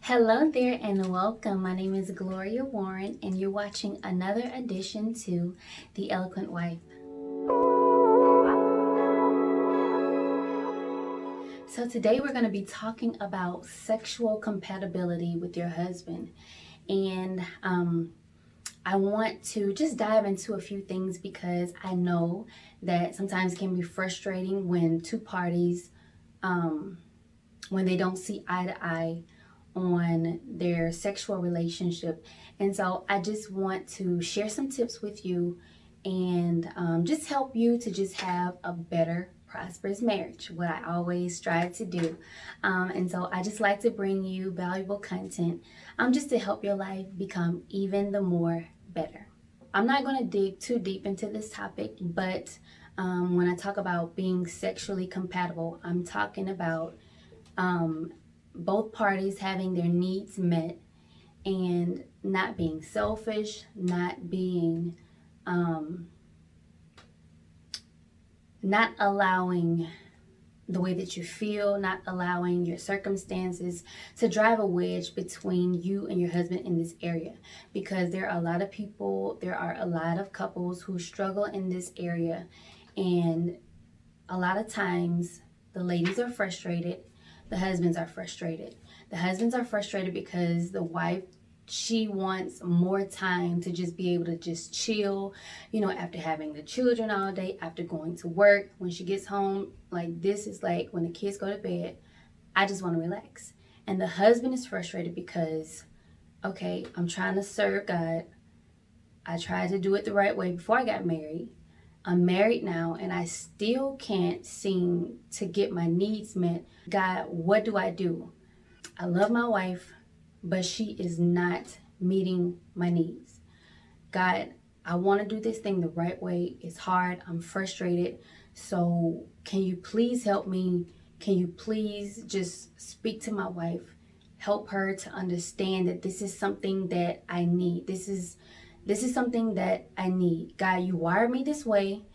Hello there and welcome. My name is Gloria Warren and you're watching another edition to The Eloquent Wife. So today we're going to be talking about sexual compatibility with your husband. And I want to just dive into a few things because I know that sometimes it can be frustrating when two parties, when they don't see eye to eye on their sexual relationship. And so I just want to share some tips with you and just help you to just have a better prosperous marriage, what I always strive to do. And so I just like to bring you valuable content just to help your life become even the more better. I'm not going to dig too deep into this topic, but when I talk about being sexually compatible, I'm talking about both parties having their needs met and not being selfish, not being, not allowing the way that you feel, not allowing your circumstances to drive a wedge between you and your husband in this area. Because there are a lot of people, there are a lot of couples who struggle in this area, and a lot of times the ladies are frustrated, the husbands are frustrated. The husbands are frustrated because the wife, she wants more time to just be able to just chill, after having the children all day, after going to work. When she gets home, like this is like when the kids go to bed, I just want to relax. And the husband is frustrated because, okay, I'm trying to serve God. I tried to do it the right way before I got married. I'm married now and I still can't seem to get my needs met. God, what do I do? I love my wife, but she is not meeting my needs. God, I want to do this thing the right way. It's hard. I'm frustrated. So can you please help me? Can you please just speak to my wife? Help her to understand that this is something that I need. This is something that I need. God, you wired me this way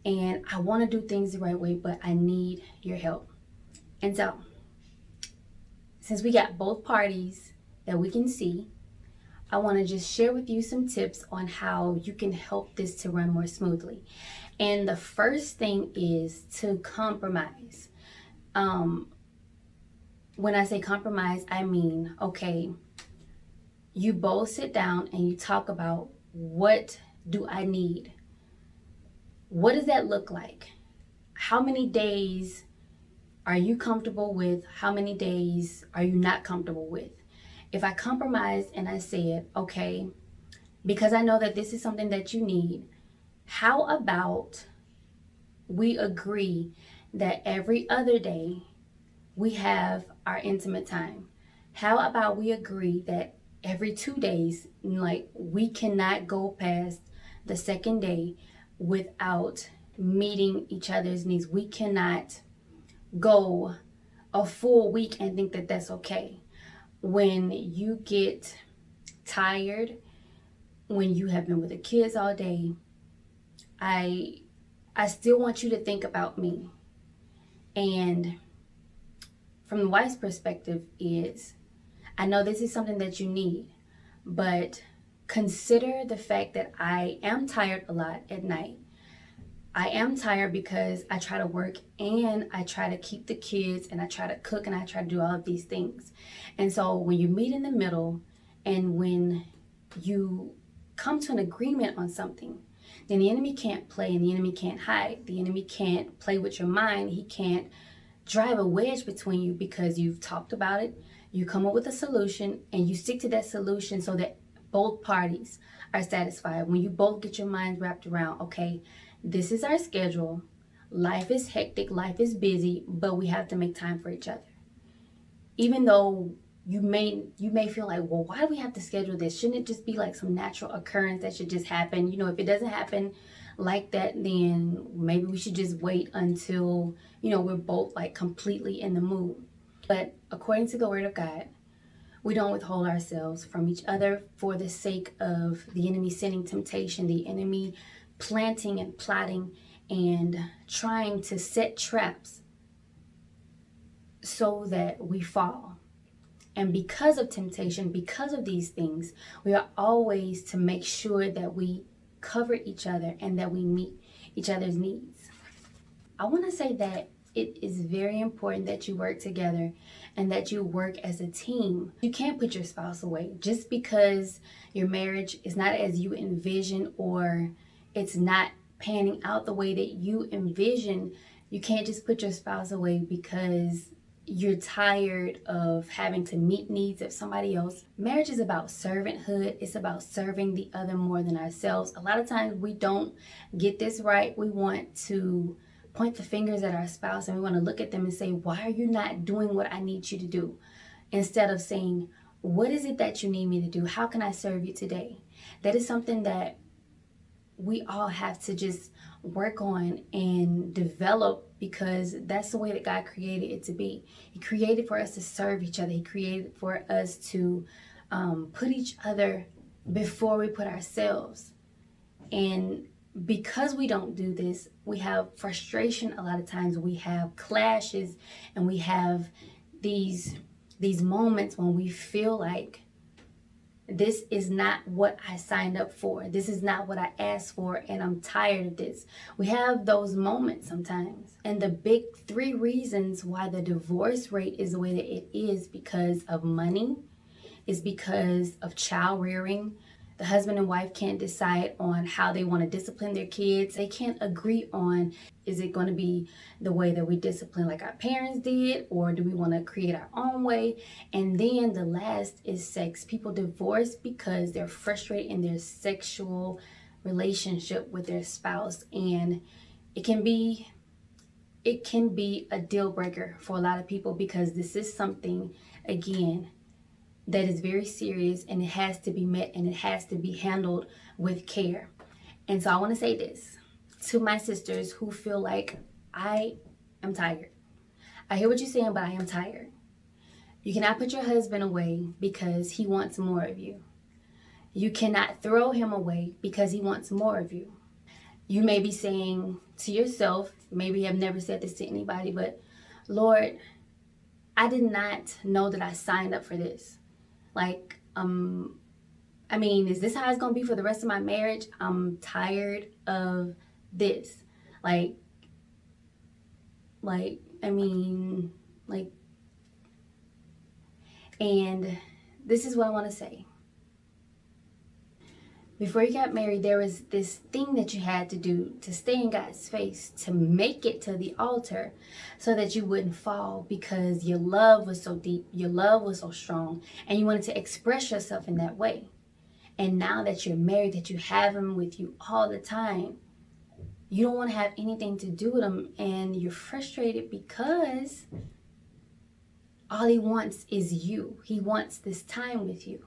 and I want to do things the right way, but I need your help. And so, since we got both parties that we can see, I want to just share with you some tips on how you can help this to run more smoothly. And the first thing is to compromise. When I say compromise, I mean, okay, you both sit down and you talk about, what do I need? What does that look like? How many days are you comfortable with? How many days are you not comfortable with? If I compromised and I said, okay, because I know that this is something that you need, how about we agree that every other day we have our intimate time? How about we agree that every 2 days, like we cannot go past the second day without meeting each other's needs? We cannot go a full week and think that that's okay. When you get tired, when you have been with the kids all day, I still want you to think about me. And from the wife's perspective is, I know this is something that you need, but consider the fact that I am tired a lot at night. I am tired because I try to work and I try to keep the kids and I try to cook and I try to do all of these things. And so when you meet in the middle and when you come to an agreement on something, then the enemy can't play and the enemy can't hide. The enemy can't play with your mind. He can't drive a wedge between you because you've talked about it. You come up with a solution and you stick to that solution so that both parties are satisfied. When you both get your minds wrapped around, okay, this is our schedule. Life is hectic, life is busy, but we have to make time for each other. Even though you may feel like, well, why do we have to schedule this? Shouldn't it just be like some natural occurrence that should just happen? If it doesn't happen like that, then maybe we should just wait until, we're both like completely in the mood. But according to the word of God, we don't withhold ourselves from each other for the sake of the enemy sending temptation, the enemy planting and plotting and trying to set traps so that we fall. And because of temptation, because of these things, we are always to make sure that we cover each other and that we meet each other's needs. I want to say that it is very important that you work together and that you work as a team. You can't put your spouse away just because your marriage is not as you envision or it's not panning out the way that you envision. You can't just put your spouse away because you're tired of having to meet needs of somebody else. Marriage is about servanthood. It's about serving the other more than ourselves. A lot of times we don't get this right. We want to point the fingers at our spouse and we want to look at them and say, why are you not doing what I need you to do? Instead of saying, what is it that you need me to do? How can I serve you today? That is something that we all have to just work on and develop, because that's the way that God created it to be. He created for us to serve each other. He created for us to put each other before we put ourselves. And because we don't do this, we have frustration a lot of times. We have clashes and we have these moments when we feel like this is not what I signed up for. This is not what I asked for, and I'm tired of this. We have those moments sometimes. And the big three reasons why the divorce rate is the way that it is because of money, is because of child rearing. The husband and wife can't decide on how they want to discipline their kids. They can't agree on, is it going to be the way that we discipline like our parents did, or do we want to create our own way? And then the last is sex. People divorce because they're frustrated in their sexual relationship with their spouse, and it can be a deal breaker for a lot of people, because this is something, again, that is very serious, and it has to be met and it has to be handled with care. And so I want to say this to my sisters who feel like, I am tired. I hear what you're saying, but I am tired. You cannot put your husband away because he wants more of you. You cannot throw him away because he wants more of you. You may be saying to yourself, maybe you have never said this to anybody, but Lord, I did not know that I signed up for this. Like, I mean, is this how it's going to be for the rest of my marriage? I'm tired of this. Like, I mean, like, and this is what I want to say. Before you got married, there was this thing that you had to do to stay in God's face, to make it to the altar so that you wouldn't fall, because your love was so deep, your love was so strong, and you wanted to express yourself in that way. And now that you're married, that you have him with you all the time, you don't want to have anything to do with him, and you're frustrated because all he wants is you. He wants this time with you.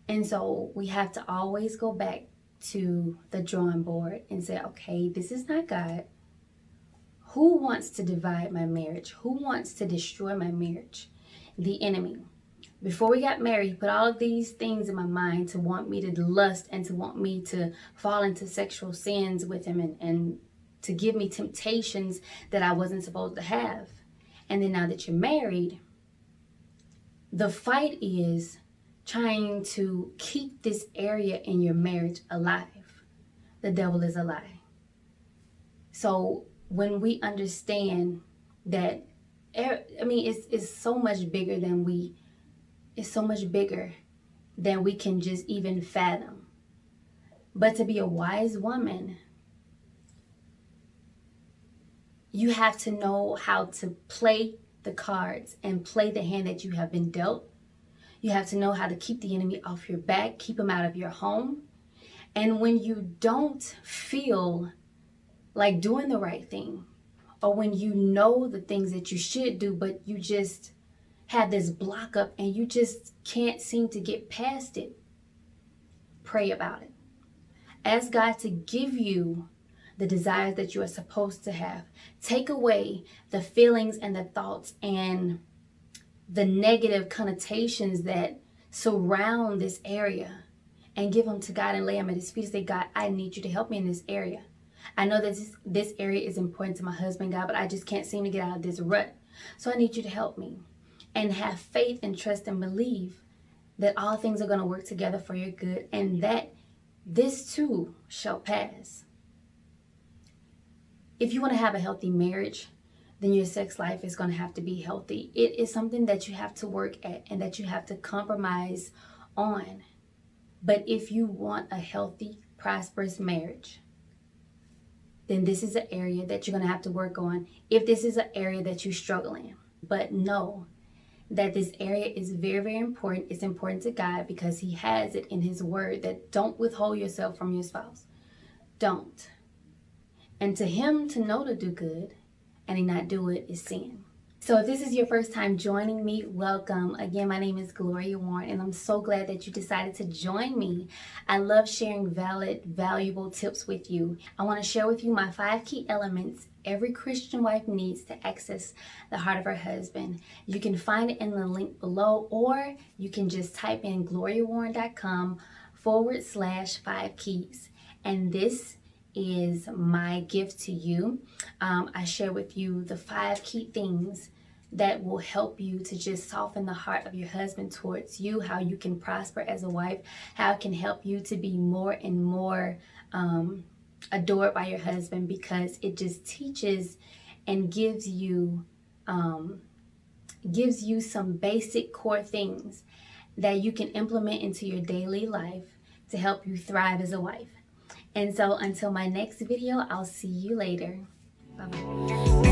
And so we have to always go back to the drawing board and say, okay, this is not God. Who wants to divide my marriage? Who wants to destroy my marriage? The enemy. Before we got married, he put all of these things in my mind to want me to lust and to want me to fall into sexual sins with him, and to give me temptations that I wasn't supposed to have. And then now that you're married, the fight is trying to keep this area in your marriage alive. The devil is a lie. So when we understand that, I mean, it's so much bigger than we can just even fathom. But to be a wise woman, you have to know how to play the cards and play the hand that you have been dealt. You have to know how to keep the enemy off your back, keep him out of your home. And when you don't feel like doing the right thing, or when you know the things that you should do, but you just have this block up and you just can't seem to get past it, pray about it. Ask God to give you the desires that you are supposed to have. Take away the feelings and the thoughts and the negative connotations that surround this area, and give them to God and lay them at his feet and say, God, I need you to help me in this area. I know that this area is important to my husband, God, but I just can't seem to get out of this rut. So I need you to help me. and have faith and trust and believe that all things are going to work together for your good and that this too shall pass. If you want to have a healthy marriage, then your sex life is going to have to be healthy. It is something that you have to work at and that you have to compromise on. But if you want a healthy, prosperous marriage, then this is an area that you're going to have to work on if this is an area that you struggle in. But know that this area is very, very important. It's important to God because He has it in His word that don't withhold yourself from your spouse. Don't. And to Him to know to do good and He not do it is sin. So if this is your first time joining me, welcome. Again, my name is Gloria Warren, and I'm so glad that you decided to join me. I love sharing valid, valuable tips with you. I want to share with you my 5 key elements every Christian wife needs to access the heart of her husband. You can find it in the link below, or you can just type in gloriawarren.com/5 keys. And this is my gift to you. I share with you the 5 key things that will help you to just soften the heart of your husband towards you, how you can prosper as a wife, how it can help you to be more and more adored by your husband, because it just teaches and gives you some basic core things that you can implement into your daily life to help you thrive as a wife. And so until my next video, I'll see you later. Bye-bye.